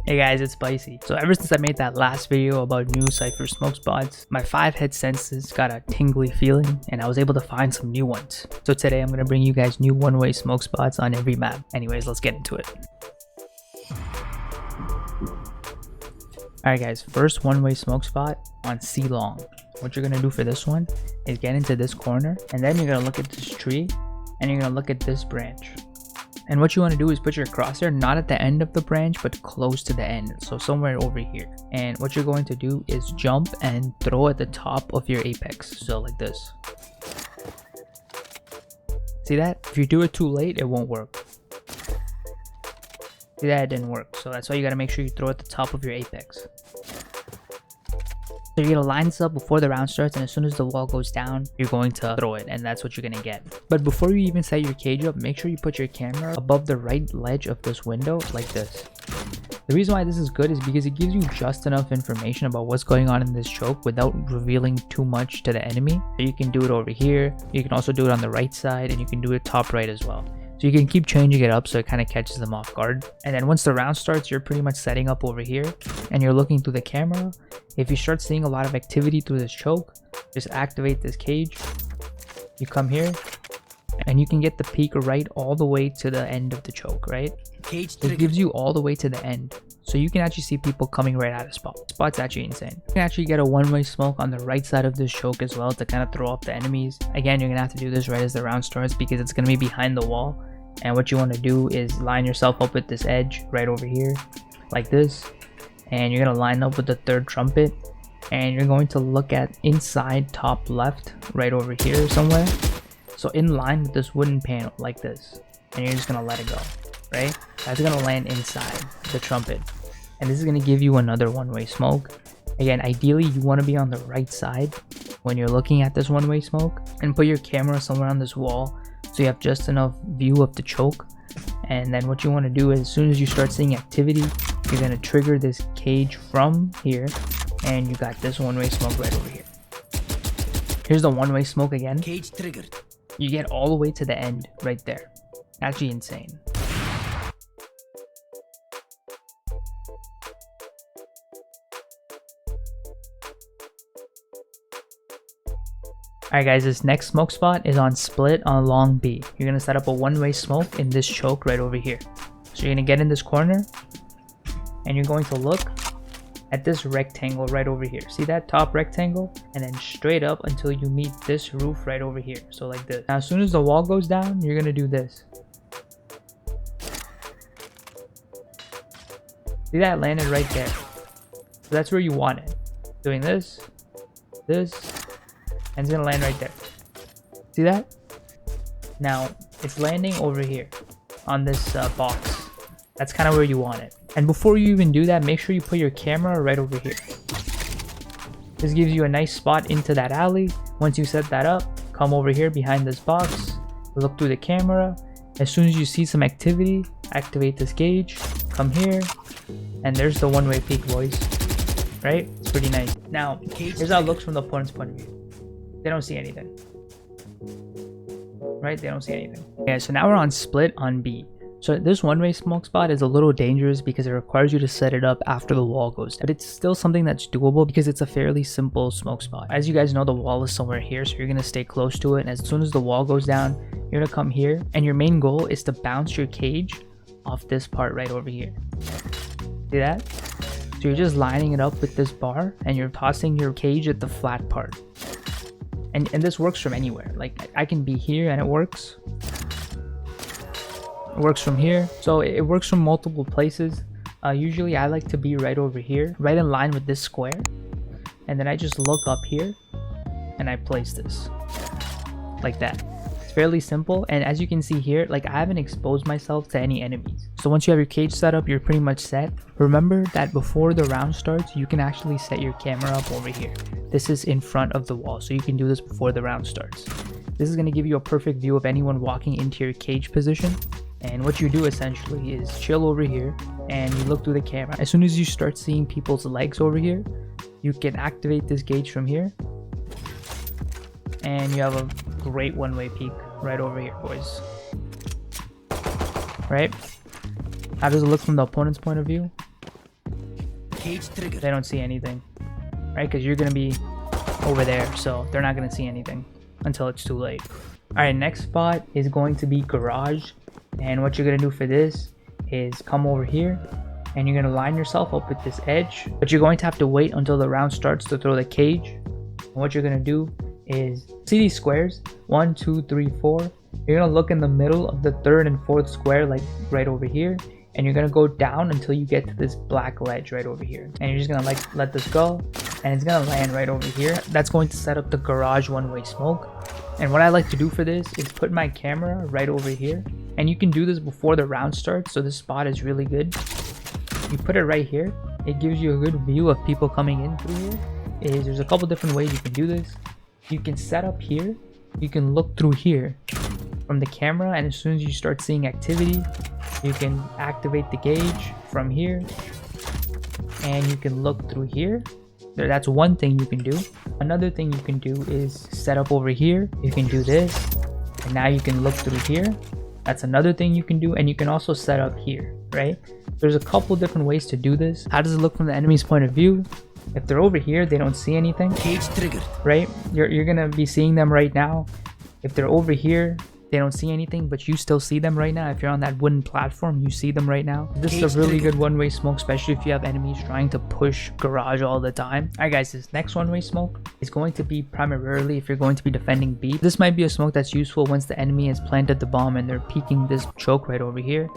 Hey guys, it's Spicy. So ever since I made that last video about new Cypher smoke spots, my 5 head senses got a tingly feeling and I was able to find some new ones. So today I'm going to bring you guys new one-way smoke spots on every map. Anyways, let's get into it. Alright guys, first one-way smoke spot on C long. What you're going to do for this one is get into this corner and then you're going to look at this tree and you're going to look at this branch. And what you want to do is put your crosshair not at the end of the branch but close to the end, so somewhere over here. And what you're going to do is jump and throw at the top of your apex, so like this. See that? If you do it too late, it won't work. See that? It didn't work, so that's why you got to make sure you throw at the top of your apex. So you're going to line this up before the round starts, and as soon as the wall goes down, you're going to throw it, and that's what you're going to get. But before you even set your cage up, make sure you put your camera above the right ledge of this window like this. The reason why this is good is because it gives you just enough information about what's going on in this choke without revealing too much to the enemy. So you can do it over here, you can also do it on the right side, and you can do it top right as well. So you can keep changing it up so it kind of catches them off guard. And then once the round starts, you're pretty much setting up over here and you're looking through the camera. If you start seeing a lot of activity through this choke, just activate this cage. You come here and you can get the peak right all the way to the end of the choke, right? It gives you all the way to the end. So you can actually see people coming right out of spot. Spot's actually insane. You can actually get a one-way smoke on the right side of this choke as well to kind of throw up the enemies. Again, you're going to have to do this right as the round starts because it's going to be behind the wall. And what you want to do is line yourself up with this edge right over here like this. And you're going to line up with the third trumpet. And you're going to look at inside top left right over here somewhere. So in line with this wooden panel like this. And you're just going to let it go, right? That's going to land inside the trumpet. And this is going to give you another one-way smoke. Again, ideally you want to be on the right side when you're looking at this one-way smoke, and put your camera somewhere on this wall so you have just enough view of the choke. And then what you want to do is as soon as you start seeing activity, you're going to trigger this cage from here, and you got this one-way smoke right over here. Here's the one-way smoke again. Cage triggered. You get all the way to the end right there. Actually insane. Alright guys, this next smoke spot is on split on long B. You're going to set up a one-way smoke in this choke right over here. So you're going to get in this corner and you're going to look at this rectangle right over here. See that top rectangle? And then straight up until you meet this roof right over here. So like this. Now as soon as the wall goes down, you're going to do this. See that? Landed right there. So that's where you want it. Doing this, and it's gonna land right there. See that? Now it's landing over here on this box. That's kind of where you want it. And before you even do that, make sure you put your camera right over here. This gives you a nice spot into that alley. Once you set that up, come over here behind this box, look through the camera. As soon as you see some activity, activate this gauge, come here, and there's the one-way peak, boys. Right? It's pretty nice. Now here's how it looks from the opponent's point of view. They don't see anything, right? They don't see anything. Yeah, so now we're on split on B. So this one-way smoke spot is a little dangerous because it requires you to set it up after the wall goes down. But it's still something that's doable because it's a fairly simple smoke spot. As you guys know, the wall is somewhere here, so you're going to stay close to it. And as soon as the wall goes down, you're going to come here. And your main goal is to bounce your cage off this part right over here. See that? So you're just lining it up with this bar and you're tossing your cage at the flat part. And this works from anywhere. Like I can be here and it works. It works from here. So it works from multiple places. Usually I like to be right over here, right in line with this square. And then I just look up here and I place this like that. It's fairly simple. And as you can see here, like I haven't exposed myself to any enemies. So once you have your cage set up, you're pretty much set. Remember that before the round starts, you can actually set your camera up over here. This is in front of the wall, so you can do this before the round starts. This is going to give you a perfect view of anyone walking into your cage position. And what you do essentially is chill over here and you look through the camera. As soon as you start seeing people's legs over here, you can activate this gauge from here. And you have a great one-way peak right over here, boys. Right? How does it look from the opponent's point of view? Cage trigger. They don't see anything, right? Because you're gonna be over there, so they're not gonna see anything until it's too late. All right, next spot is going to be garage, and what you're gonna do for this is come over here and you're gonna line yourself up with this edge, but you're going to have to wait until the round starts to throw the cage. And what you're gonna do is see these squares, 1 2 3 4. You're gonna look in the middle of the third and fourth square, like right over here, and you're gonna go down until you get to this black ledge right over here, and you're just gonna like let this go, and it's gonna land right over here. That's going to set up the garage one-way smoke. And what I like to do for this is put my camera right over here, and you can do this before the round starts, so this spot is really good. You put it right here, it gives you a good view of people coming in through here. There's a couple different ways you can do this. You can set up here, you can look through here from the camera, and as soon as you start seeing activity, you can activate the gauge from here, and you can look through here. That's one thing you can do. Another thing you can do is set up over here. You can do this, and now you can look through here. That's another thing you can do, and you can also set up here, right? There's a couple different ways to do this. How does it look from the enemy's point of view? If they're over here, they don't see anything. Cage triggered. Right? You're gonna be seeing them right now. If they're over here, they don't see anything, but you still see them right now. If you're on that wooden platform, you see them right now. This is a really good one-way smoke, especially if you have enemies trying to push garage all the time. All right, guys, this next one-way smoke is going to be primarily if you're going to be defending B. This might be a smoke that's useful once the enemy has planted the bomb and they're peeking this choke right over here.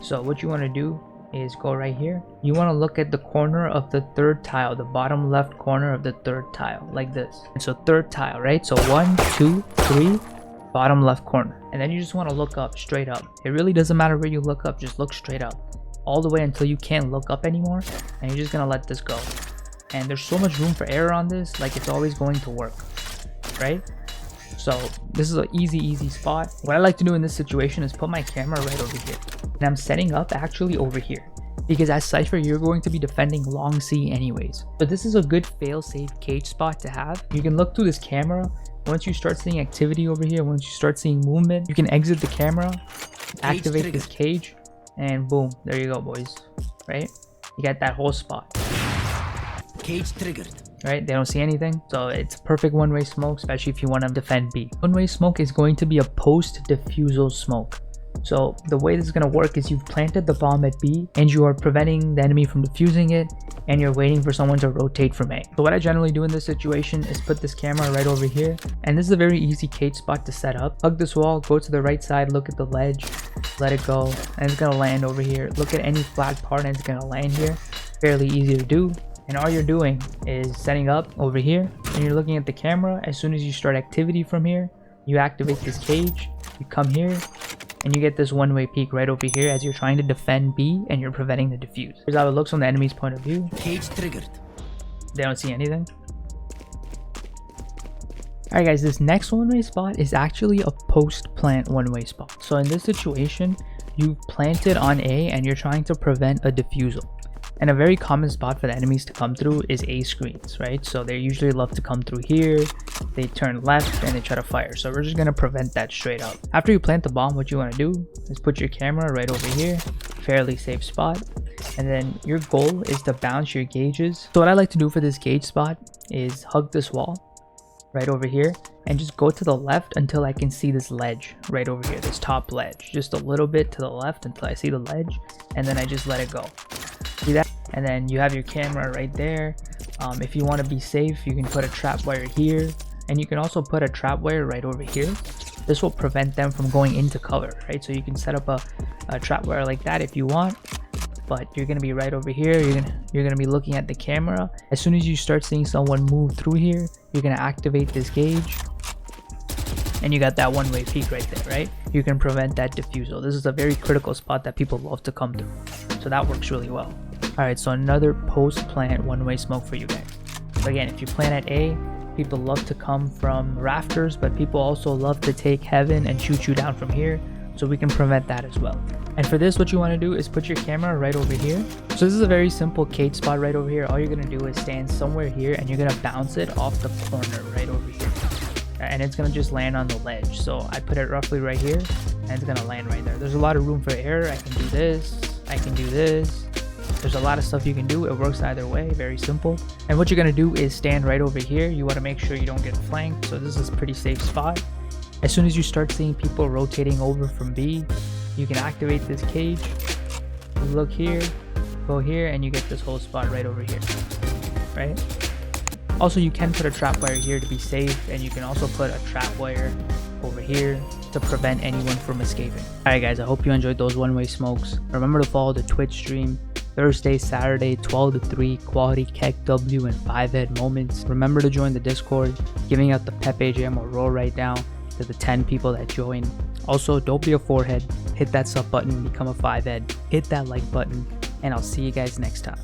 So what you want to do is go right here. You want to look at the corner of the third tile, the bottom left corner of the third tile, like this. And so third tile, right? So 1 2 3, bottom left corner, and then you just want to look up, straight up. It really doesn't matter where you look up, just look straight up all the way until you can't look up anymore, and you're just gonna let this go. And there's so much room for error on this, like it's always going to work, right? So this is an easy spot. What I like to do in this situation is put my camera right over here, and I'm setting up actually over here, because as Cypher you're going to be defending long C anyways. But this is a good fail-safe cage spot to have. You can look through this camera. Once you start seeing activity over here, once you start seeing movement, you can exit the camera, activate this cage, and boom, there you go, boys. Right? You got that whole spot. Cage triggered. Right? They don't see anything, so it's a perfect one-way smoke, especially if you want to defend B. One-way smoke is going to be a post-defusal smoke. So the way this is going to work is you've planted the bomb at B and you are preventing the enemy from defusing it, and you're waiting for someone to rotate from A. So what I generally do in this situation is put this camera right over here, and this is a very easy cage spot to set up. Hug this wall, go to the right side, look at the ledge, let it go, and it's going to land over here. Look at any flat part and it's going to land here. Fairly easy to do. And all you're doing is setting up over here, and you're looking at the camera. As soon as you start activity from here, you activate this cage, you come here, and you get this one-way peek right over here as you're trying to defend B and you're preventing the defuse. Here's how it looks from the enemy's point of view. Cage triggered. They don't see anything. Alright guys, this next one-way spot is actually a post-plant one-way spot. So in this situation, you've planted on A and you're trying to prevent a defusal. And a very common spot for the enemies to come through is A screens, right? So they usually love to come through here, they turn left, and they try to fire. So we're just going to prevent that straight up. After you plant the bomb, what you want to do is put your camera right over here, fairly safe spot. And then your goal is to bounce your gauges. So what I like to do for this gauge spot is hug this wall right over here and just go to the left until I can see this ledge right over here, this top ledge. Just a little bit to the left until I see the ledge, and then I just let it go. See that? And then you have your camera right there. If you want to be safe, you can put a trap wire here, and you can also put a trap wire right over here. This will prevent them from going into cover, right? So you can set up a trap wire like that if you want, but you're gonna be right over here. You're gonna be looking at the camera. As soon as you start seeing someone move through here, you're gonna activate this gauge, and you got that one-way peek right there, right? You can prevent that defusal. This is a very critical spot that people love to come through, so that works really well. All right, so another post-plant one-way smoke for you guys. So again, if you plant at A, people love to come from rafters, but people also love to take heaven and shoot you down from here, so we can prevent that as well. And for this, what you want to do is put your camera right over here. So this is a very simple cage spot right over here. All you're going to do is stand somewhere here, and you're going to bounce it off the corner right over here, and it's going to just land on the ledge. So I put it roughly right here, and it's going to land right there. There's a lot of room for error. I can do this, I can do this, There's a lot of stuff you can do. It works either way, very simple. And what you're gonna do is stand right over here. You wanna make sure you don't get flanked. So this is a pretty safe spot. As soon as you start seeing people rotating over from B, you can activate this cage. You look here, go here, and you get this whole spot right over here, right? Also, you can put a trap wire here to be safe, and you can also put a trap wire over here to prevent anyone from escaping. Alright guys, I hope you enjoyed those one-way smokes. Remember to follow the Twitch stream. Thursday, Saturday, 12 to 3, quality Keck W and 5-head moments. Remember to join the Discord, giving out the Pepe Jam or roll right now to the 10 people that join. Also, don't be a 4-head. Hit that sub button, become a 5-head. Hit that like button, and I'll see you guys next time.